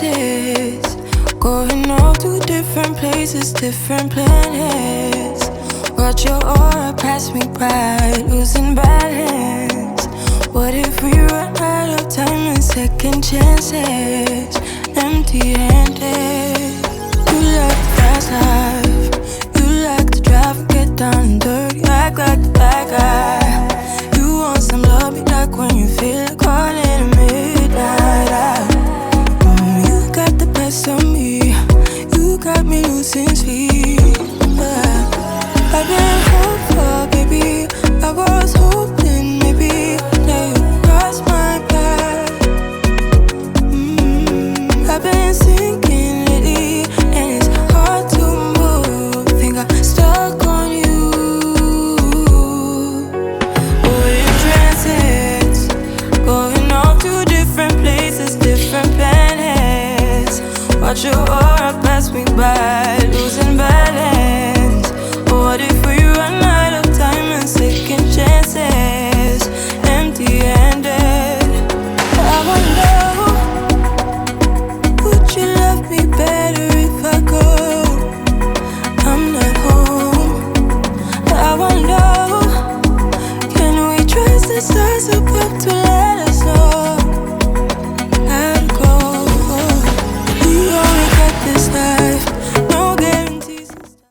chances, going off to different places, different planets. Watch your aura pass me by, losing balance. What if we run out of time and second chances? Empty-handed. You like the fast life, you like to drive and get down and dirty, act like the bad guy. You want some love, be like when you feel like calling at midnight. You got the best of me, you got me losing sleep. I've been hopeful, baby, I was hoping maybe that you cross my path. I've been sinking lately and it's hard to move. Think I'm stuck on you. Oh, in transits, going off to different places, different planets. Watch your aura pass me by, losing balance. What if we run out of time and second chances? Empty-handed. I wonder, would you love me better if I go? I'm not home. I wonder, can we trace the stars above to